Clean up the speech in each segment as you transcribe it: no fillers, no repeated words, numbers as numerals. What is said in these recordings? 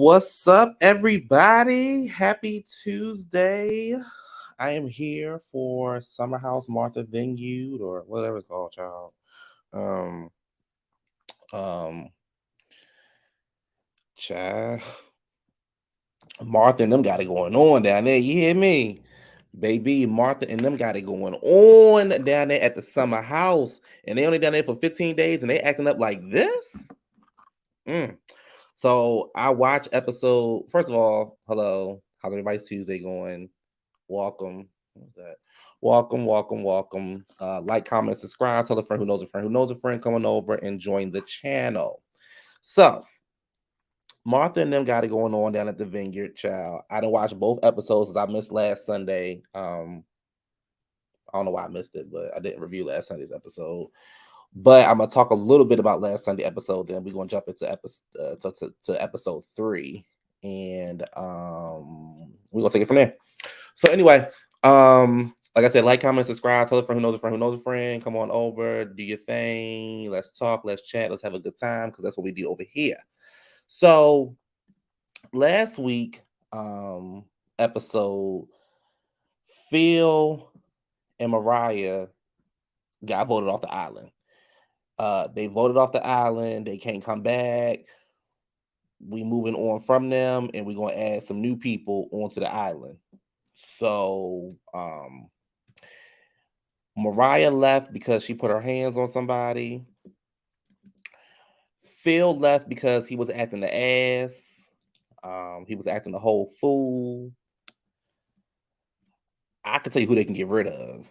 What's up, everybody? Happy Tuesday. I am here for Summer House Martha Vineyard or whatever it's called, child. Um, um, child. Martha and them got it going on down there. You hear me? Baby, Martha and them got it going on down there at the summer house. And they only down there for 15 days and they acting up like this? Mm. So I watched episode, first of all, hello. How's everybody's Tuesday going? Welcome. What's that? Welcome. Like, comment, subscribe. Tell a friend who knows a friend who knows a friend coming over and join the channel. So, Martha and them got it going on down at the Vineyard, child. I didn't watch both episodes as I missed last Sunday. I don't know why I missed it, but I didn't review last Sunday's episode. But I'm gonna talk a little bit about last Sunday episode. Then we're gonna jump into episode 3, and we're gonna take it from there. So anyway, like I said, like, comment, subscribe, tell a friend who knows a friend who knows a friend. Come on over, do your thing. Let's talk, let's chat, let's have a good time because that's what we do over here. So last week, episode, Phil and Mariah got voted off the island. They voted off the island. They can't come back. We moving on from them, and we're gonna add some new people onto the island. So, Mariah left because she put her hands on somebody. Phil left because he was acting the ass. He was acting the whole fool. I can tell you who they can get rid of.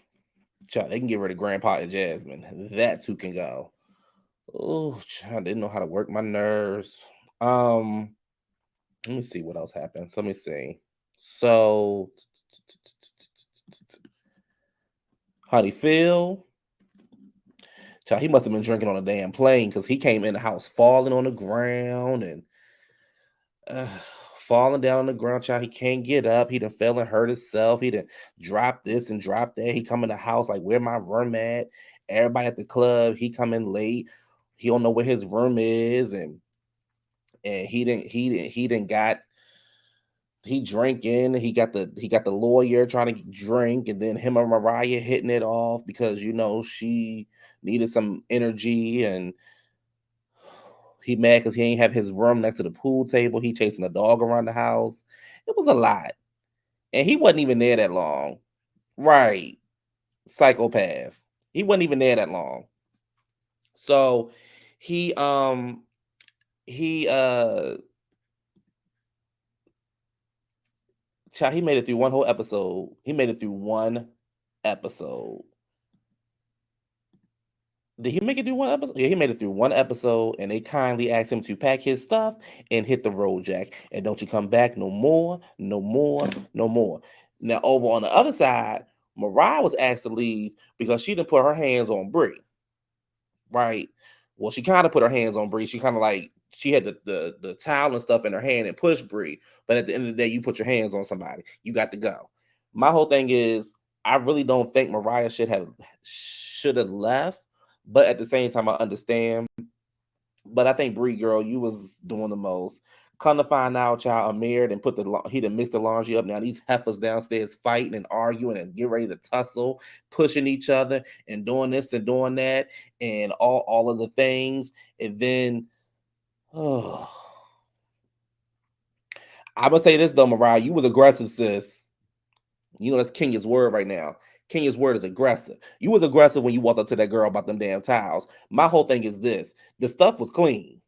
Child, they can get rid of Grandpa and Jasmine. That's who can go. Oh, I didn't know how to work my nerves. Let me see what else happened. So let me see. So, honey, Phil, child, he must have been drinking on a damn plane because he came in the house falling on the ground and falling down on the ground, child. He can't get up. He done fell and hurt himself. He done dropped this and dropped that. He come in the house like, where my room at? Everybody at the club, he come in late. He don't know where his room is, and he didn't got he drinking. He got the lawyer trying to drink, and then him and Mariah hitting it off because she needed some energy, and he mad because he ain't have his room next to the pool table. He chasing a dog around the house. It was a lot, and he wasn't even there that long. Right, psychopath. He wasn't even there that long. So he he child, he made it through one whole episode. He made it through one episode. Did he make it through one episode? Yeah, he made it through one episode, and they kindly asked him to pack his stuff and hit the road, Jack. And don't you come back no more, no more, no more. Now, over on the other side, Mariah was asked to leave because she didn't put her hands on Brie. Right? Well, she kind of put her hands on Brie. She kind of like she had the towel and stuff in her hand and pushed Brie. But at the end of the day, you put your hands on somebody, you got to go. My whole thing is, I really don't think Mariah should have left, but at the same time, I understand. But I think Brie, girl, you was doing the most. Come to find out, child, Amir and he done mixed the laundry up. Now these heifers downstairs fighting and arguing and get ready to tussle, pushing each other and doing this and doing that and all of the things. And then, oh, I'm gonna say this though, Mariah, you was aggressive, sis. You know that's Kenya's word right now. Kenya's word is aggressive. You was aggressive when you walked up to that girl about them damn towels. My whole thing is this: the stuff was clean,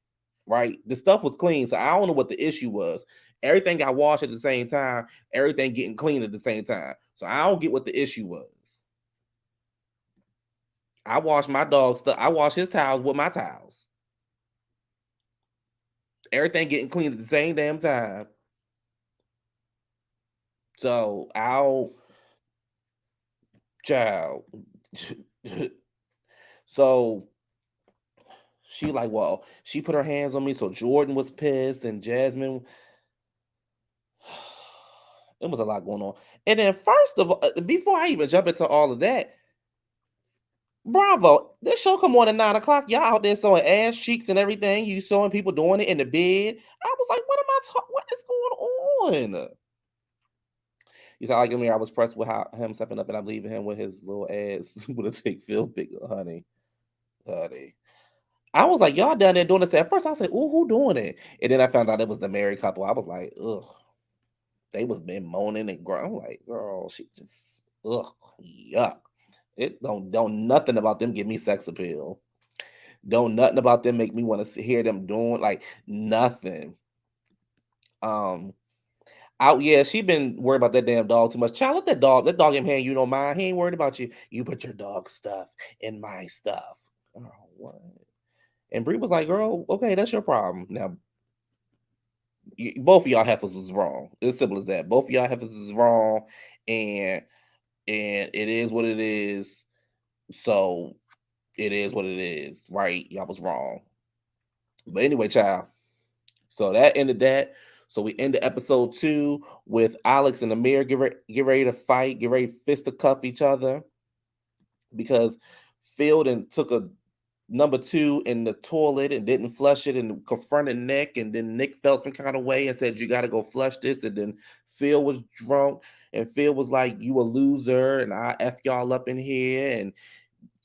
right? The stuff was clean, so I don't know what the issue was. Everything got washed at the same time. Everything getting clean at the same time. So I don't get what the issue was. I washed my dog's stuff. I washed his towels with my towels. Everything getting clean at the same damn time. So I'll child. So she like, well, she put her hands on me. So Jordan was pissed and Jasmine. It was a lot going on. And then first of all, before I even jump into all of that, Bravo. This show come on at 9 o'clock. Y'all out there showing ass cheeks and everything. You showing people doing it in the bed. I was like, what am I talking? What is going on? You sound like me. I was pressed with how him stepping up and I'm leaving him with his little ass with a take feel bigger, honey. Honey. I was like, y'all down there doing this. At first, I said, ooh, who doing it? And then I found out it was the married couple. I was like, ugh. They was been moaning and growing. I'm like, girl, she just, ugh, yuck. It don't nothing about them give me sex appeal. Don't nothing about them make me want to hear them doing like nothing. Um, out yeah, she been worried about that damn dog too much. Child, let that dog in hand. You don't mind. He ain't worried about you. You put your dog stuff in my stuff. Girl, what? And Bree was like, girl, okay, that's your problem. Now, both of y'all heifers was wrong. It's simple as that. Both of y'all heifers was wrong, and it is what it is. So it is what it is, right? Y'all was wrong. But anyway, child. So that ended that. So we ended episode 2 with Alex and Amir get ready to fight, get ready to fisticuff each other because Phil and took a number 2 in the toilet and didn't flush it and confronted Nick, and then Nick felt some kind of way and said, you got to go flush this. And then Phil was drunk and Phil was like, you a loser and I F y'all up in here and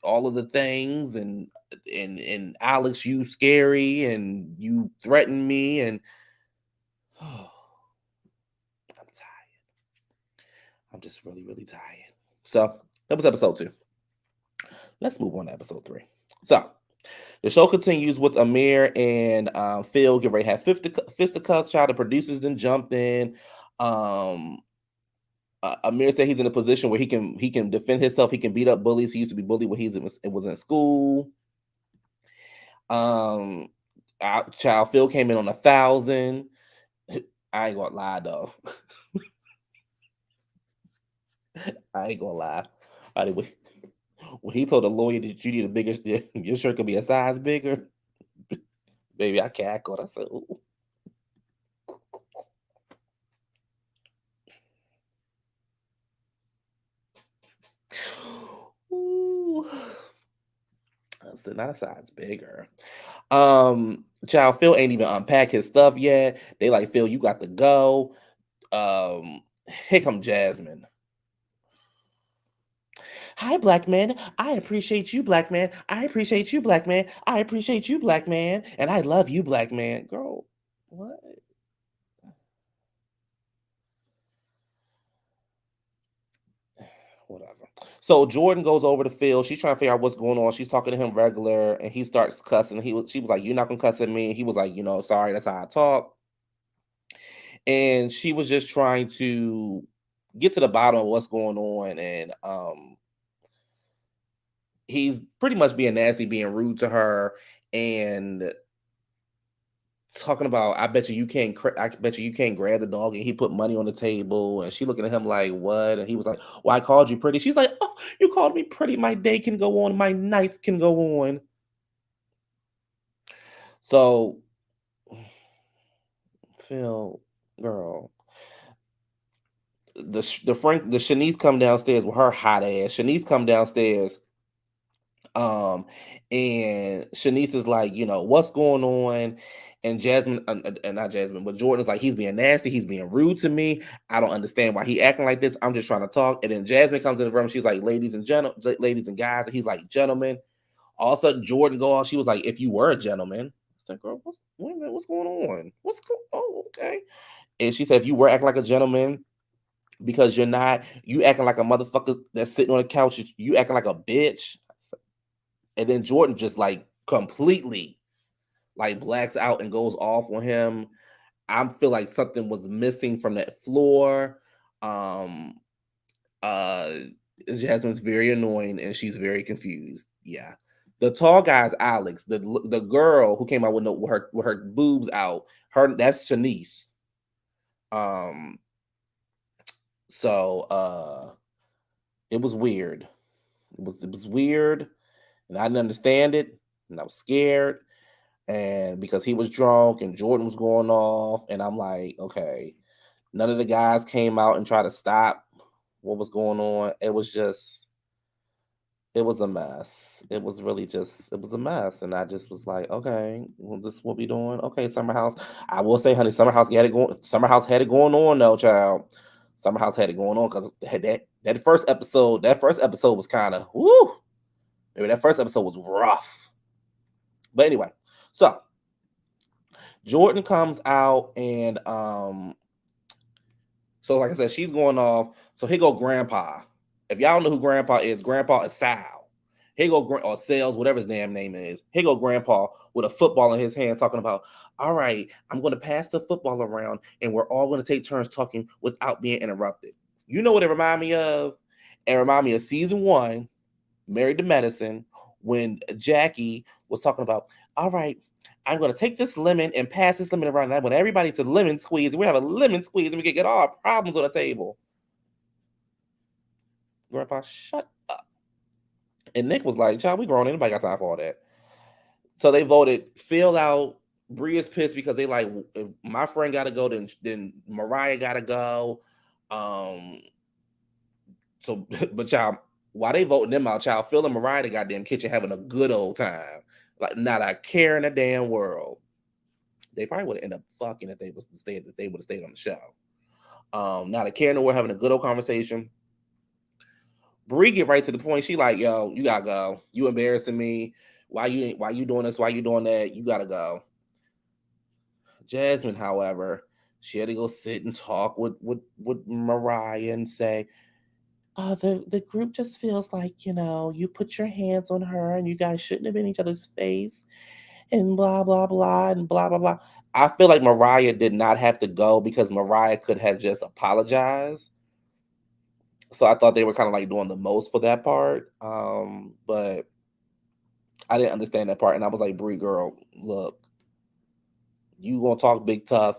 all of the things, and Alex, you scary and you threaten me, and oh, I'm tired. I'm just really, really tired. So that was episode 2. Let's move on to episode 3. So the show continues with Amir and Phil get ready to have fisticuffs. Child, the producers then jumped in. Um, Amir said he's in a position where he can defend himself. He can beat up bullies. He used to be bullied when was in school. Child, Phil came in on 1,000. I ain't gonna lie though. I ain't gonna lie. Anyway, when he told the lawyer that you need a bigger, your shirt could be a size bigger, baby, I cackled. I said, ooh. Ooh. I said, not a size bigger. Child, Phil ain't even unpack his stuff yet. They like, Phil, you got to go. Here come Jasmine. Hi, black man. I appreciate you, black man. I appreciate you, black man. I appreciate you, black man. And I love you, black man. Girl, what? Whatever. So Jordan goes over to Phil. She's trying to figure out what's going on. She's talking to him regular, and he starts cussing. She was like, "You're not gonna cuss at me." He was like, "Sorry, that's how I talk." And she was just trying to get to the bottom of what's going on, and he's pretty much being nasty, being rude to her, and talking about, I bet you can't grab the dog, and he put money on the table, and she looking at him like, what? And he was like, well, I called you pretty. She's like, oh, you called me pretty, my day can go on, my nights can go on. So Phil, girl, the Shanice come downstairs with her hot ass. Shanice come downstairs, um and Shanice is like, what's going on? And Jasmine, and not Jasmine, but Jordan's like, he's being nasty, he's being rude to me. I don't understand why he acting like this. I'm just trying to talk. And then Jasmine comes in the room. She's like, ladies and guys. And he's like, gentlemen. All of a sudden, Jordan go off. She was like, if you were a gentleman. It's like, girl, wait a minute, what's going on? Oh, okay. And she said, if you were acting like a gentleman, because you're not, you acting like a motherfucker that's sitting on the couch, you acting like a bitch. And then Jordan just like completely like blacks out and goes off on him. I feel like something was missing from that floor. Um uh Jasmine's very annoying and she's very confused. Yeah. The tall guy's Alex. The girl who came out with, with her boobs out, that's Shanice. Um it was weird. It was weird, and I didn't understand it, and I was scared. And because he was drunk and Jordan was going off, and I'm like, okay, none of the guys came out and tried to stop what was going on. It was just, It was a mess. It was really just, it was a mess. And I just was like, okay, well, this is what we doing. Okay, Summer House. I will say, honey, Summer House had it going. Summer House had it going on, though, child. Summer House had it going on because that first episode was kind of, whoo. Maybe that first episode was rough. But anyway, so Jordan comes out and so like I said, she's going off. So here go Grandpa. If y'all don't know who Grandpa is Sal. Here go or Sales, whatever his damn name is. Here go Grandpa with a football in his hand, talking about, all right, I'm going to pass the football around, and we're all going to take turns talking without being interrupted. You know what it reminded me of? It reminded me of season 1, Married to Medicine, when Jackie was talking about, all right, I'm going to take this lemon and pass this lemon around. And I want everybody to lemon squeeze. We have a lemon squeeze and we can get all our problems on the table. Grandpa, shut up. And Nick was like, child, we grown. Anybody got time for all that? So they voted Phil out. Bree is pissed because they like, if my friend got to go, then Mariah got to go. So, but child, while they voting them out, child, Phil and Mariah, the goddamn kitchen having a good old time. Like, not a care in the damn world. They probably would have ended up fucking if they would have stayed on the show. Not a care in the world, having a good old conversation. Bree get right to the point. She like, yo, you gotta go. You embarrassing me. Why you doing this? Why you doing that? You gotta go. Jasmine, however, she had to go sit and talk with Mariah and say, the group just feels like, you put your hands on her and you guys shouldn't have been in each other's face and blah blah blah and blah blah blah. I feel like Mariah did not have to go because Mariah could have just apologized. So I thought they were kind of like doing the most for that part. But I didn't understand that part. And I was like, Brie girl, look, you gonna talk big tough.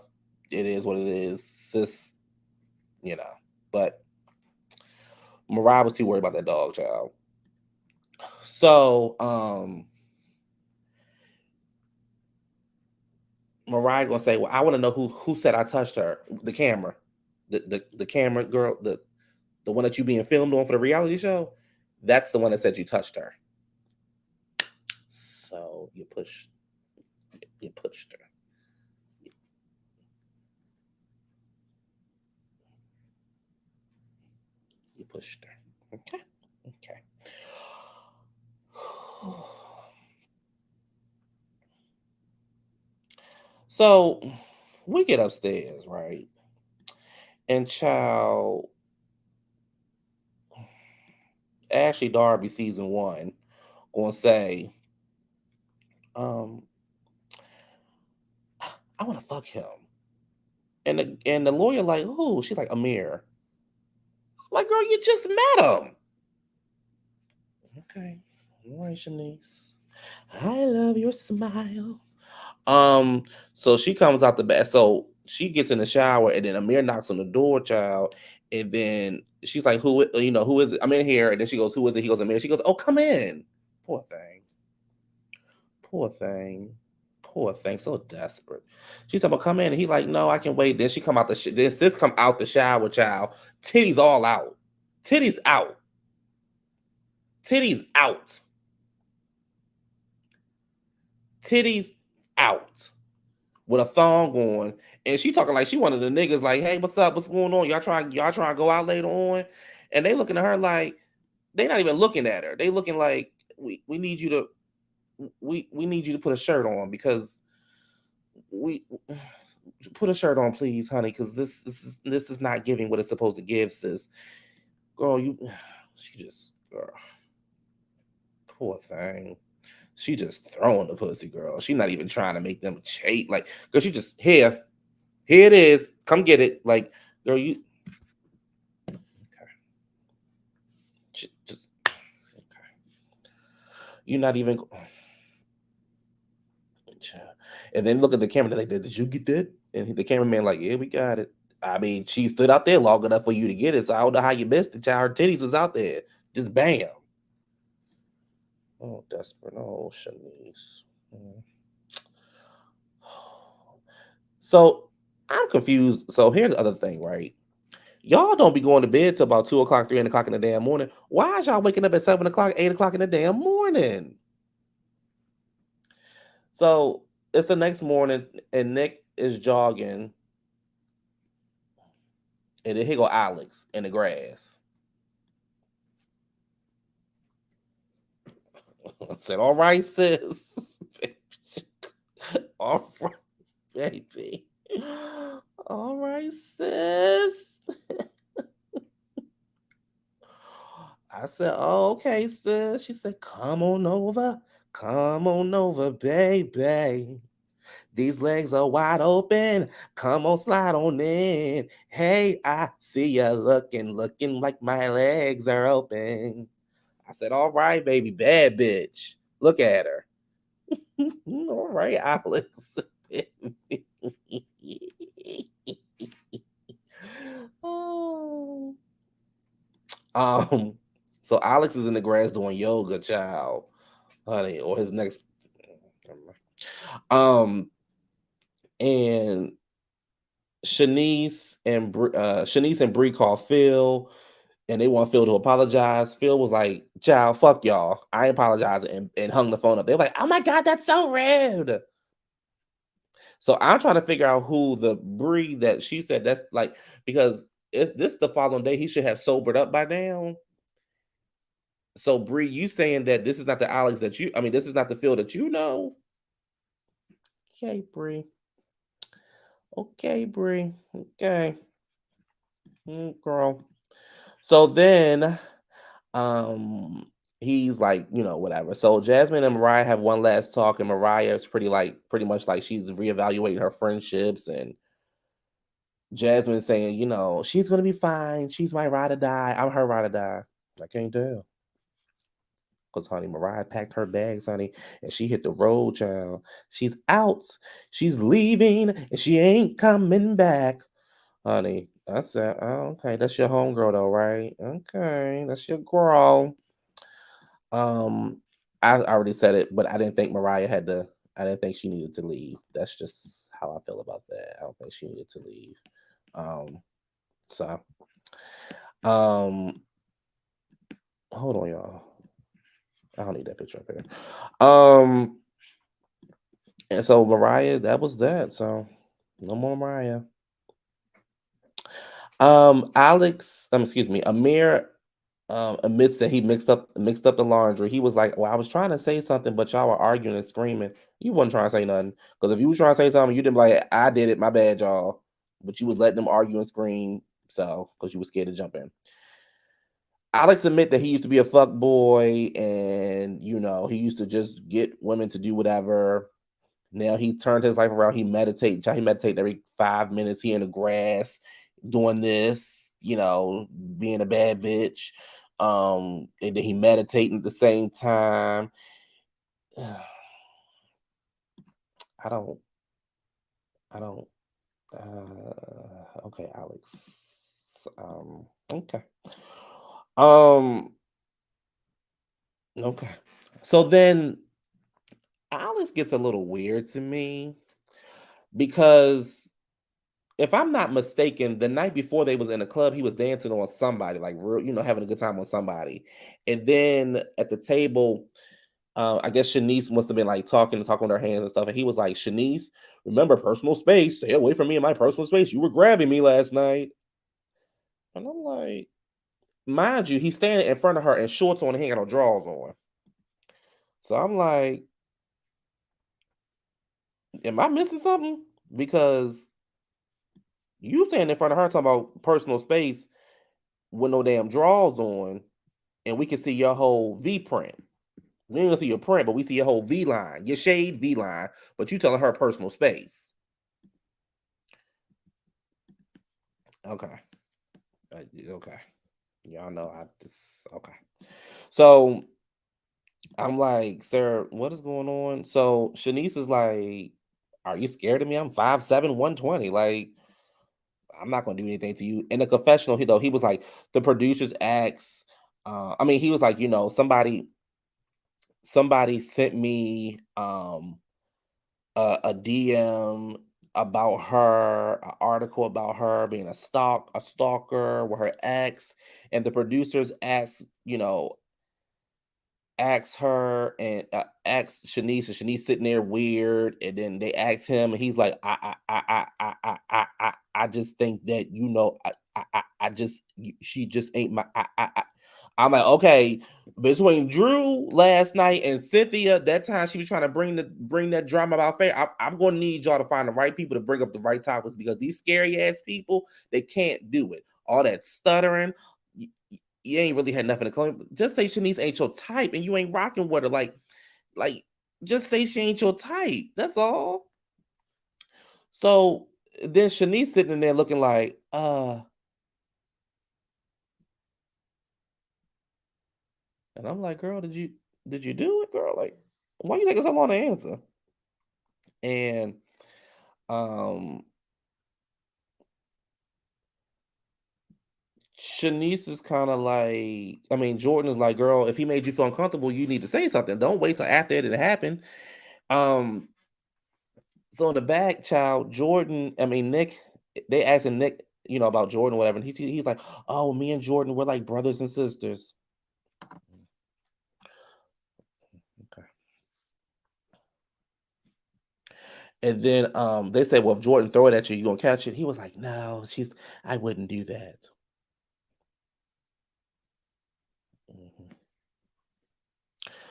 It is what it is. This, you know. But Mariah was too worried about that dog, child. So, Mariah gonna say, well, I want to know who said I touched her. The camera. The camera girl, the one that you being filmed on for the reality show, that's the one that said you touched her. So you pushed her. You pushed her. Okay. Okay. So we get upstairs, right? And child, Ashley Darby season 1 gonna say, um, I want to fuck him. And the lawyer like, who? She's like, Amir. Like, girl, you just met him. Okay. All right, Shanice. I love your smile. So she comes out the back. So she gets in the shower, and then Amir knocks on the door, child. And then she's like, who is it? I'm in here. And then she goes, who is it? He goes, Amir. She goes, oh, come in. Poor thing. Poor thing. Poor thing. So desperate. She said, well, come in. And he's like, no, I can wait. Then she come out then sis come out the shower, child. Titties all out. Titties out. Titties out. Titties out. With a thong on, and she talking like she one of the niggas. Like, hey, what's up? What's going on? Y'all trying to go out later on? And they looking at her like they not even looking at her. They looking like we need you to we need you to put a shirt on because we put a shirt on, please, honey, because this is not giving what it's supposed to give, sis. Girl, she just girl, poor thing. She just throwing the pussy, girl. She not even trying to make them chase. Like, girl, she just here it is. Come get it. Like, girl, you okay. Just okay. You're not even. And then look at the camera. Like, did you get that? And the cameraman like, yeah, we got it. I mean, she stood out there long enough for you to get it. So I don't know how you missed it. Child, her titties was out there. Just bam. Oh, desperate. Oh, Shanice. So I'm confused. So here's the other thing, right? Y'all don't be going to bed till about 2 o'clock, 3 o'clock in the damn morning. Why is y'all waking up at 7 o'clock, 8 o'clock in the damn morning? So it's the next morning, and Nick is jogging, and then here go Alex in the grass. I said, "All right, sis." All right, baby. All right, sis. I said, "Oh, okay, sis." She said, "Come on over. Come on over, baby. These legs are wide open. Come on, slide on in. Hey, I see you looking like my legs are open." I said, "All right, baby, bad bitch. Look at her." All right, Alex. Oh. Um, so Alex is in the grass doing yoga, child, honey, or his next. Um, and Shanice and Bree call Phil, and they want Phil to apologize. Phil was like, "Child, fuck y'all. I ain't apologizing," and hung the phone up. They were like, "Oh my god, that's so rude." So I'm trying to figure out who the Bree that she said that's like, because if this the following day he should have sobered up by now. So Bree, you saying that this is not the Alex that you? I mean, this is not the Phil that you know. Okay, Bree. Okay, Bree. Okay, girl. So then, um, he's like, whatever. So Jasmine and Mariah have one last talk, and Mariah is pretty much like she's reevaluating her friendships, and Jasmine saying, she's gonna be fine. She's my ride or die. I'm her ride or die. I can't tell. Because, honey, Mariah packed her bags, honey, and she hit the road, child. She's out. She's leaving, and she ain't coming back, honey. I said, oh, okay, that's your homegirl, though, right? Okay, that's your girl. Um, I already said it, but I didn't think Mariah had to. I didn't think she needed to leave. That's just how I feel about that. I don't think she needed to leave. Um, so, um, hold on, y'all. I don't need that picture up here. Um, and so Mariah, that was that. So no more Mariah. Excuse me, Amir admits that he mixed up the laundry. He was like, "Well, I was trying to say something, but y'all were arguing and screaming. You wasn't trying to say nothing. Because if you was trying to say something, you didn't be like, I did it, my bad, y'all. But you was letting them argue and scream, so because you was scared to jump in." Alex admit that he used to be a fuck boy, and he used to just get women to do whatever. Now he turned his life around. He meditated every 5 minutes. He in the grass doing this, being a bad bitch. And then he meditating at the same time. I don't, I don't, okay, Alex. Okay. Um, okay. So then Alex gets a little weird to me because if I'm not mistaken, the night before they was in the club, he was dancing on somebody, like real, having a good time on somebody. And then at the table, I guess Shanice must have been like talking with her hands and stuff. And he was like, "Shanice, remember personal space. Stay away from me in my personal space. You were grabbing me last night." And I'm like, mind you, he's standing in front of her in shorts on and he ain't got no drawers on. So I'm like, am I missing something? Because you standing in front of her talking about personal space with no damn drawers on, and we can see your whole V print. We ain't gonna see your print, but we see your whole V line, your shade V line. But you telling her personal space. Okay, okay. Y'all know I just okay. So I'm like, sir, what is going on? So Shanice is like, are you scared of me? I'm 5'7", 120. Like, I'm not gonna do anything to you. In the confessional, he was like, the producers asked. I mean, he was like, somebody sent me a DM about her, an article about her being a stalker with her ex, and the producers asked, asked her and asked Shanice, and Shanice sitting there weird, and then they asked him, and he's like, I just think that I just she just ain't my I'm like, okay, between Drew last night and Cynthia, that time she was trying to bring that drama about fair. I'm going to need y'all to find the right people to bring up the right topics, because these scary ass people, they can't do it. All that stuttering, you ain't really had nothing to claim. Just say Shanice ain't your type, and you ain't rocking with her. Like, just say she ain't your type. That's all. So then Shanice sitting in there looking like, and I'm like, girl, did you do it, girl? Like, why you taking so long to answer? And um Shanice is kind of like, I mean, Jordan is like, girl, if he made you feel uncomfortable, you need to say something. Don't wait till after it happened. Um, so in the back, child, Jordan, I mean, Nick, they asking Nick, about Jordan, or whatever. And he's like, oh, me and Jordan, we're like brothers and sisters. Okay. And then they said, well, if Jordan throw it at you, you gonna catch it? He was like, no, I wouldn't do that. Mhm.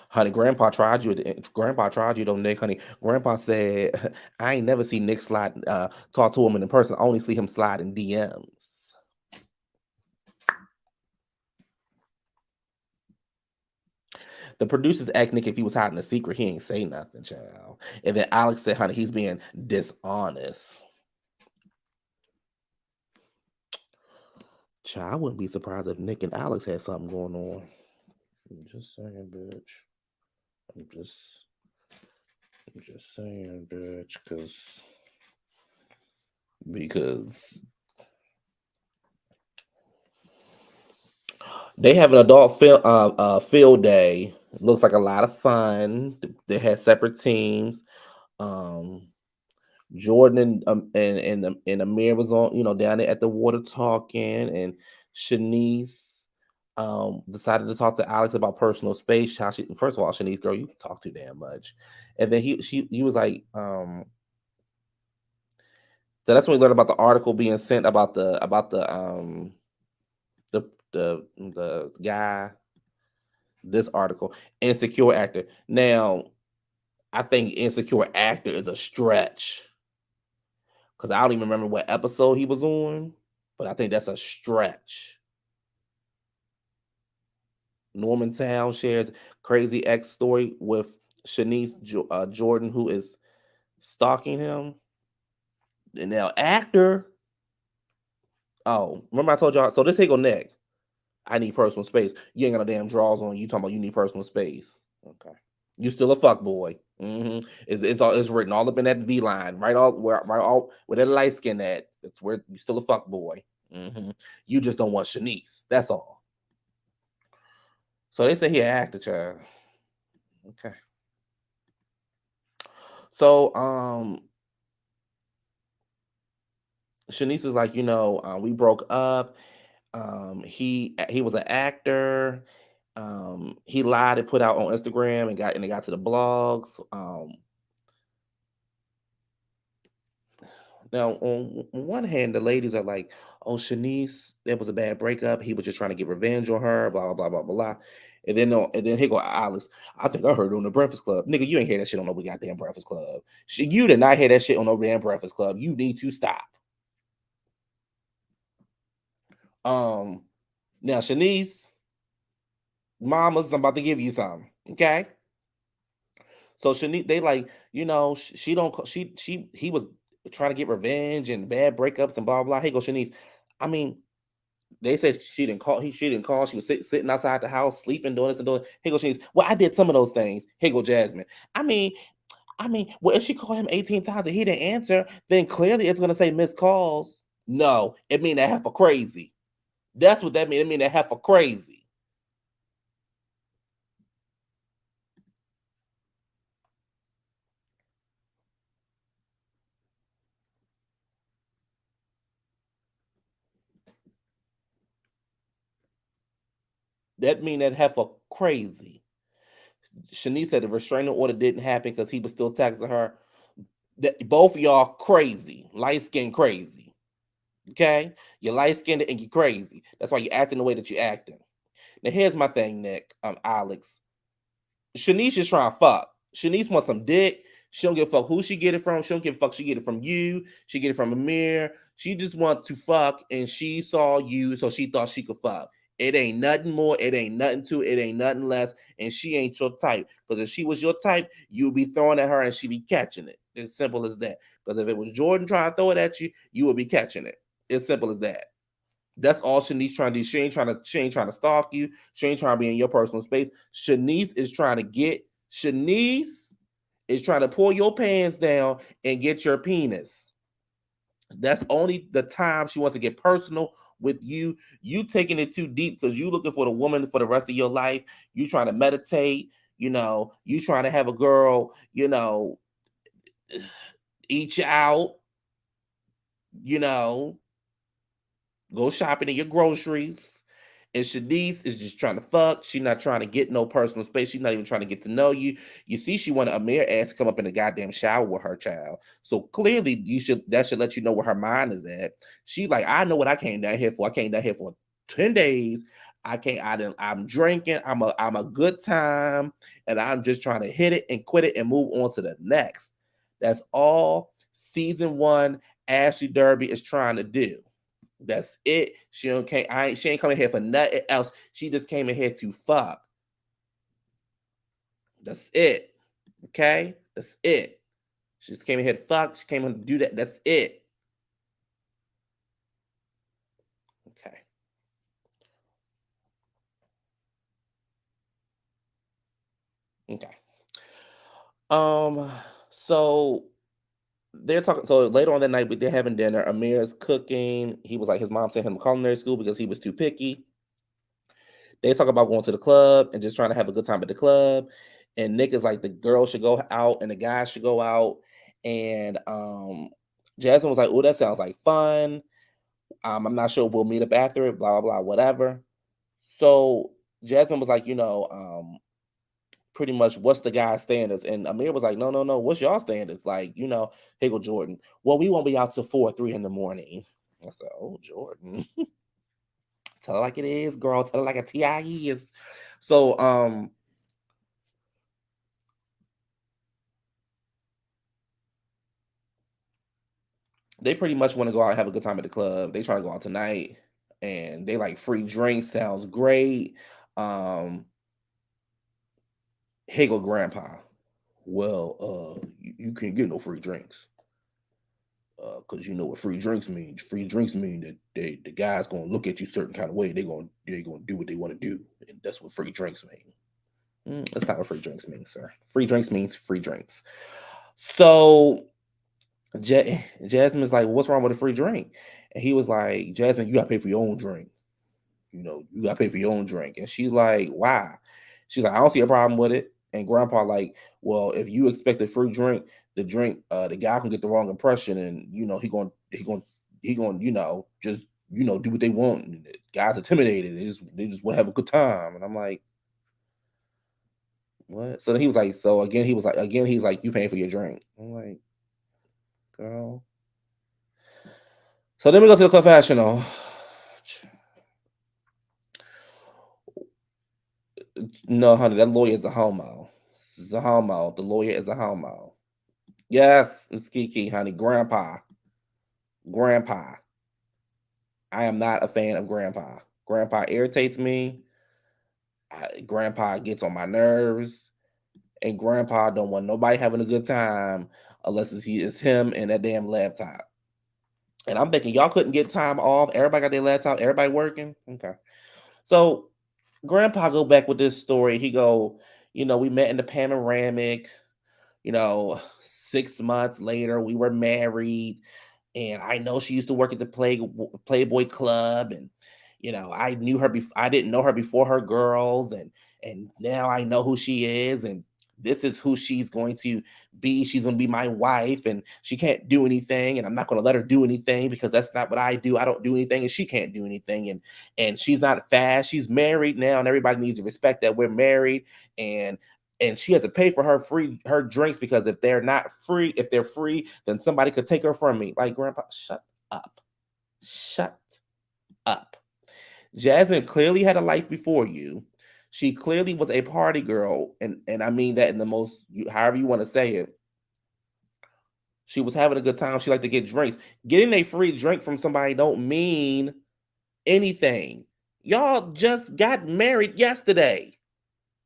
Honey, Grandpa tried you though, Nick. Honey, Grandpa said, I ain't never seen Nick slide, talk to him in person. I only see him slide in DMs. The producers asked Nick if he was hiding a secret. He ain't say nothing, child. And then Alex said, honey, he's being dishonest. Child, I wouldn't be surprised if Nick and Alex had something going on. I'm just saying, bitch. I'm just, I'm just saying, bitch, because they have an adult field day. Looks like a lot of fun. They had separate teams. Um, Jordan and Amir was on, down there at the water talking, and Shanice decided to talk to Alex about personal space. How she, first of all, Shanice, girl, you talk too damn much. And then he was like, so that's when we learned about the article being sent the the guy, this article, insecure actor. Now, I think insecure actor is a stretch, because I don't even remember what episode he was on, but I think that's a stretch. Normantown shares crazy ex story with Shanice Jordan, who is stalking him. And now, actor. Oh, remember I told y'all? So this here go next. I need personal space. You ain't got no damn drawers on. You talking about you need personal space? Okay. You still a fuck boy. It's written all up in that V line, right all where that light skin at. It's where you still a fuck boy. You just don't want Shanice. That's all. So they say he an actor, child. Okay. So Shanice is like, we broke up. He was an actor. He lied and put out on Instagram, and it got to the blogs. Now, on one hand, the ladies are like, "Oh, Shanice, that was a bad breakup. He was just trying to get revenge on her." Blah blah blah blah blah. And then no, and then here go Alice. I think I heard it on the Breakfast Club. Nigga, you ain't hear that shit on no goddamn Breakfast Club. You did not hear that shit on no damn Breakfast Club. You need to stop. Um, Now Shanice, mamas, I'm about to give you some. Okay. So Shanice, they like, she don't, he was trying to get revenge and bad breakups and blah blah. Hey, go Shanice. I mean, they said she didn't call. She didn't call. She was sitting outside the house, sleeping, doing this and doing. Here go Shanice. Well, I did some of those things. Here go Jasmine. Well, if she called him 18 times and he didn't answer, then clearly it's gonna say missed calls. No, it mean that half a crazy. That's what that mean. It mean that half a crazy. That mean that heifer crazy. Shanice said the restraining order didn't happen because he was still taxing her. That both of y'all crazy, light skin crazy. Okay, you're light skinned and you're crazy. That's why you're acting the way that you're acting. Now here's my thing, Nick. Alex. Shanice is trying to fuck. Shanice wants some dick. She don't give a fuck who she get it from. She don't give a fuck. She get it from you. She get it from Amir. She just wants to fuck, and she saw you, so she thought she could fuck. It ain't nothing more. It ain't nothing to. It ain't nothing less. And she ain't your type. Because if she was your type, you'd be throwing at her, and she'd be catching it. As simple as that. Because if it was Jordan trying to throw it at you, you would be catching it. As simple as that. That's all Shanice trying to do. She ain't trying to stalk you. She ain't trying to be in your personal space. Shanice is trying to pull your pants down and get your penis. That's only the time she wants to get personal with you. You taking it too deep because you looking for the woman for the rest of your life. You trying to meditate, you trying to have a girl, eat you out, you know, go shopping in your groceries. And Shanice is just trying to fuck. She's not trying to get no personal space. She's not even trying to get to know you. You see, she wanted Amir ass to come up in the goddamn shower with her child. So clearly, that should let you know where her mind is at. She's like, I know what I came down here for. I came down here for 10 days. I'm drinking. I'm a good time. And I'm just trying to hit it and quit it and move on to the next. That's all season one Ashley Derby is trying to do. That's it. She ain't coming here for nothing else. She just came in here to fuck. That's it. Okay? That's it. She just came in here to fuck. She came in to do that. That's it. Okay. Okay. So they're talking. So later on that night, they're having dinner. Amir's cooking. He was like, his mom sent him to culinary school because he was too picky. They talk about going to the club and just trying to have a good time at the club. And Nick is like, the girls should go out and the guys should go out. And Jasmine was like, oh, that sounds like fun. I'm not sure we'll meet up after it, blah, blah, blah, whatever. So Jasmine was like, pretty much what's the guy's standards? And Amir was like, no, no, no, what's y'all standards? Like, Higgle Jordan. Well, we won't be out till 4 or 3 in the morning. I said, oh, Jordan. Tell her like it is, girl. Tell her like a TI is. So they pretty much want to go out and have a good time at the club. They try to go out tonight and they like free drinks. Sounds great. Um, Hagel grandpa. Well, you can't get no free drinks. Cause you know what free drinks mean. Free drinks mean that the guy's gonna look at you a certain kind of way. They gonna do what they want to do, and that's what free drinks mean. That's not what free drinks means, sir. Free drinks means free drinks. So Jasmine's like, "What's wrong with a free drink?" And he was like, "Jasmine, you gotta pay for your own drink. You gotta pay for your own drink." And she's like, "Why?" She's like, "I don't see a problem with it." And Grandpa like, "Well, if you expect a free drink, the guy can get the wrong impression, and he going just do what they want. And the guys intimidated. They just want to have a good time." And I'm like, "What?" So then he was like, he's like, "You paying for your drink?" I'm like, "Girl." So then we go to the confessional. No, honey, that lawyer is a homo. He's a homo. The lawyer is a homo. Yes, it's Kiki, honey. Grandpa. Grandpa. I am not a fan of Grandpa. Grandpa irritates me. Grandpa gets on my nerves. And Grandpa don't want nobody having a good time unless it's him and that damn laptop. And I'm thinking y'all couldn't get time off. Everybody got their laptop. Everybody working. Okay. So Grandpa go back with this story. He go, we met in the panoramic. 6 months later, we were married. And I know she used to work at the Playboy Club. And, I didn't know her before her girls. And now I know who she is. And This is who she's going to be. She's going to be my wife, and she can't do anything, and I'm not going to let her do anything because that's not what I do. I don't do anything, and she can't do anything. And she's not fast. She's married now, and everybody needs to respect that we're married. And she has to pay for her drinks, because if they're free, then somebody could take her from me. Like, Grandpa, shut up. Shut up. Jasmine clearly had a life before you. She clearly was a party girl, and I mean that in the most, however you want to say it. She was having a good time. She liked to get drinks. Getting a free drink from somebody don't mean anything. Y'all just got married yesterday.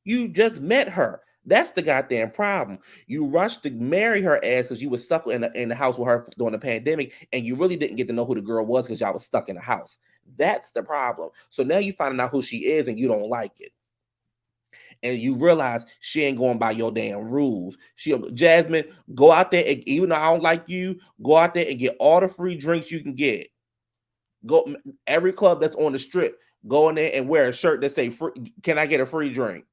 You just met her. That's the goddamn problem. You rushed to marry her ass because you was stuck in the house with her during the pandemic, and you really didn't get to know who the girl was because y'all was stuck in the house. That's the problem. So now you finding out who she is, and you don't like it. And you realize she ain't going by your damn rules. Jasmine, go out there, and even though I don't like you, go out there and get all the free drinks you can get. Go every club that's on the strip, go in there and wear a shirt that say free, can I get a free drink?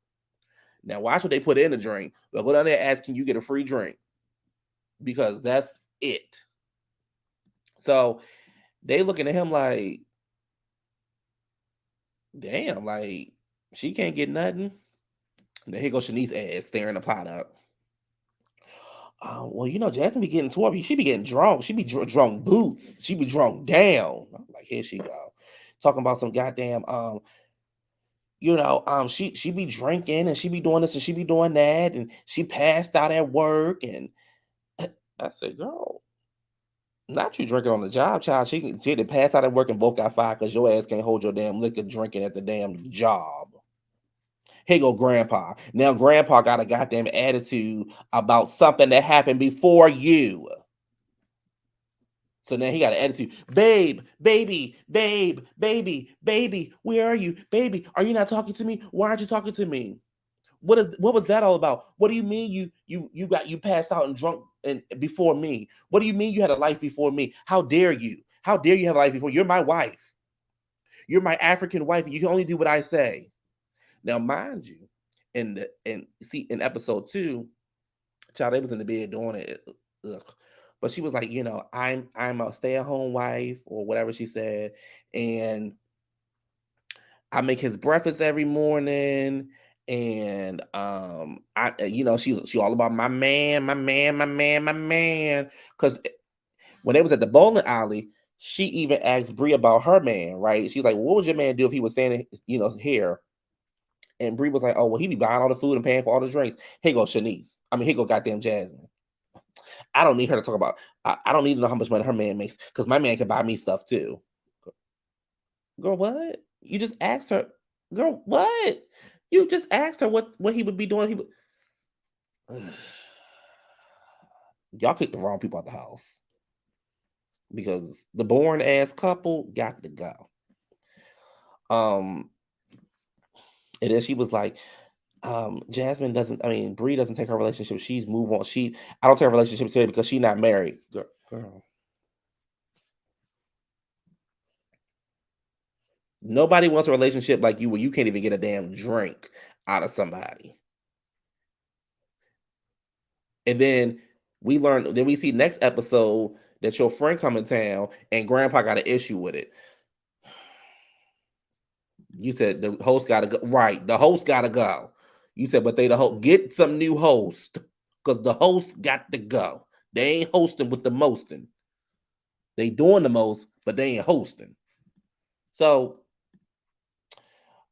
Now watch what they put in the drink. But go down there and ask, can you get a free drink? Because that's it. So they looking at him like, damn, like she can't get nothing. Now here goes Shanice ass staring the pot up. Well, Jasmine be getting toward me. She be getting drunk. She be drunk boots. She be drunk down. I'm like, here she go. Talking about some goddamn, she be drinking, and she be doing this and she be doing that, and she passed out at work. And I said, girl, not you drinking on the job, child. She did pass out at work and both got fired because your ass can't hold your damn liquor drinking at the damn job. Here go Grandpa. Now Grandpa got a goddamn attitude about something that happened before you. So now he got an attitude. Babe, baby, babe, baby, baby, where are you? Baby, are you not talking to me? Why aren't you talking to me? What was that all about? What do you mean you passed out and drunk and before me? What do you mean you had a life before me? How dare you? How dare you have a life before? You're my wife. You're my African wife, and you can only do what I say. Now, mind you, in episode 2, child, they was in the bed doing it. Ugh. But she was like, I'm a stay-at-home wife, or whatever she said, and I make his breakfast every morning, and she all about my man, my man, my man, my man. Because when they was at the bowling alley, she even asked Bree about her man, right? She's like, what would your man do if he was standing, here? And Bree was like, oh, well, he be buying all the food and paying for all the drinks. Here go Shanice. I mean, here go goddamn Jasmine. I don't need her to talk about, I don't need to know how much money her man makes, because my man can buy me stuff too. Girl, what? You just asked her. Girl, what? You just asked her what he would be doing. Y'all kicked the wrong people out the house, because the boring ass couple got to go. And then she was like, Jasmine Bree doesn't take her relationship. She's move on. I don't take her relationship seriously because she's not married. Girl. Nobody wants a relationship like you where you can't even get a damn drink out of somebody. And then we see next episode that your friend come in town and Grandpa got an issue with it. You said the host gotta go. Right, the host gotta go. You said, but they the host. Get some new host, because the host got to go. They ain't hosting with the mosting. They doing the most, but they ain't hosting. So,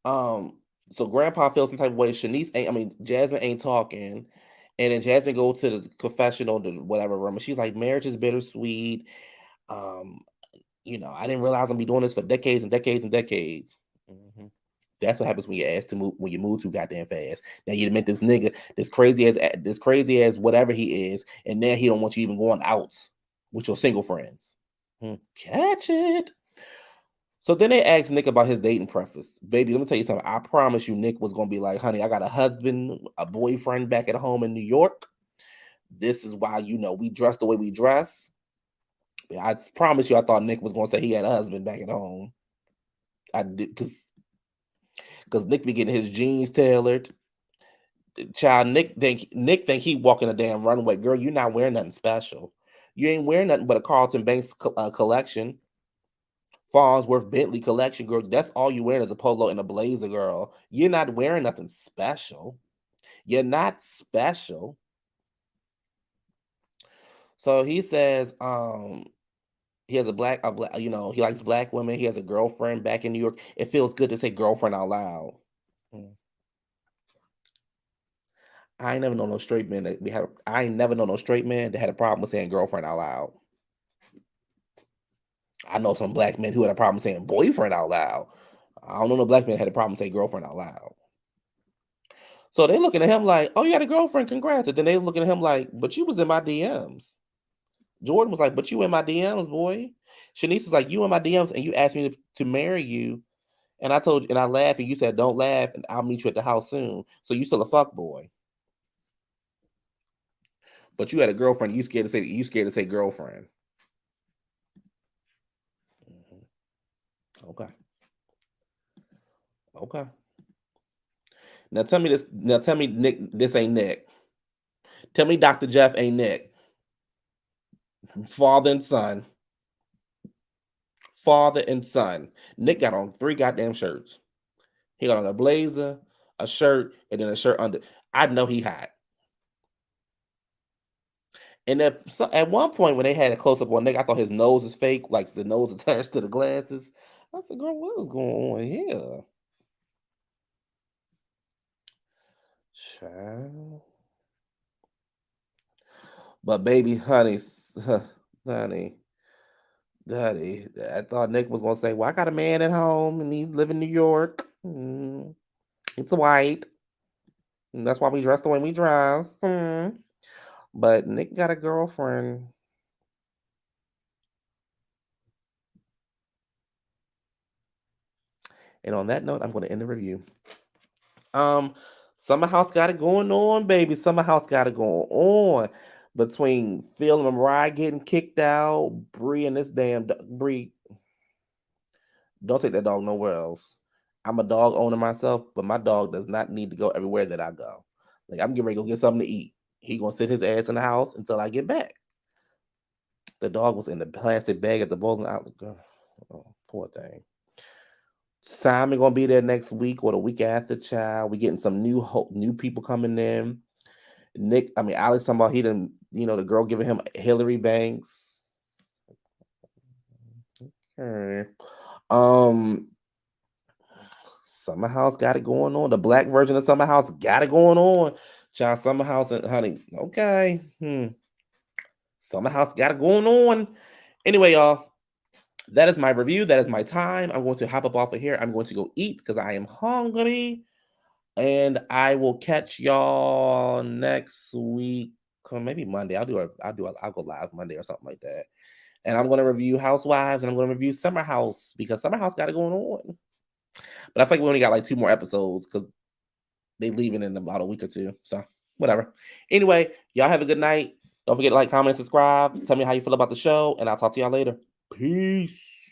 Grandpa feels some type of way. Jasmine ain't talking. And then Jasmine goes to the confessional, the whatever room, and she's like, marriage is bittersweet. I didn't realize I'm be doing this for decades and decades and decades. Mm-hmm. That's what happens when you ask to move, when you move too goddamn fast. Now you met this nigga, this crazy as whatever he is, and now he don't want you even going out with your single friends. Catch it. So then they asked Nick about his dating preference. Baby, let me tell you something. I promise you, Nick was gonna be like, honey, I got a husband, a boyfriend back at home in New York. This is why we dress the way we dress. I promise you, I thought Nick was gonna say he had a husband back at home. I did, because Nick be getting his jeans tailored. Child, Nick think he walking a damn runway. Girl, you're not wearing nothing special. You ain't wearing nothing but a Carlton Banks collection, Farnsworth Bentley collection, girl. That's all you wearing is a polo and a blazer, girl. You're not wearing nothing special. You're not special. So he says, he has a black, he likes black women. He has a girlfriend back in New York. It feels good to say girlfriend out loud. Mm. I ain't never known no straight men that I ain't never known no straight man that had a problem with saying girlfriend out loud. I know some black men who had a problem saying boyfriend out loud. I don't know no black man that had a problem saying girlfriend out loud. So they looking at him like, oh, you had a girlfriend, congrats. And then they looking at him like, but you was in my DMs. Jordan was like, but you in my DMs, boy. Shanice was like, you in my DMs and you asked me to marry you. And I told you, and I laughed, and you said, don't laugh, and I'll meet you at the house soon. So you still a fuck boy. But you had a girlfriend, you scared to say girlfriend. Mm-hmm. Okay. Okay. Now tell me this. Now tell me Nick, this ain't Nick. Tell me Dr. Jeff ain't Nick. Father and son. Father and son. Nick got on 3 goddamn shirts. He got on a blazer, a shirt, and then a shirt under. I know he hot. And at one point when they had a close up on Nick, I thought his nose is fake, like the nose attached to the glasses. I said, "Girl, what is going on here?" Child. But baby, honey, honey, I thought Nick was gonna say, "Well, I got a man at home, and he live in New York. It's white, and that's why we dress the way we dress." But Nick got a girlfriend. And on that note, I'm going to end the review. Summer House got it going on, baby. Summer House got it going on. Between Phil and Mariah getting kicked out, Bree and this damn Bree. Don't take that dog nowhere else. I'm a dog owner myself, but my dog does not need to go everywhere that I go. Like I'm getting ready to go get something to eat. He gonna sit his ass in the house until I get back. The dog was in the plastic bag at the bowling outlet. Oh, poor thing. Simon gonna be there next week or the week after. Child, we getting some new people coming in. Alex talking about he didn't, the girl giving him Hillary Banks. Okay. Summer House got it going on. The black version of Summer House got it going on. Child, Summer House and honey. Okay. Summer House got it going on. Anyway, y'all. That is my review. That is my time. I'm going to hop up off of here. I'm going to go eat because I am hungry. And I will catch y'all next week. Maybe Monday. I'll go live Monday or something like that. And I'm going to review Housewives and I'm going to review Summer House because Summer House got it going on. But I feel like we only got like 2 more episodes because they leaving in about a week or 2. So whatever. Anyway, y'all have a good night. Don't forget to like, comment, subscribe. Tell me how you feel about the show. And I'll talk to y'all later. Peace.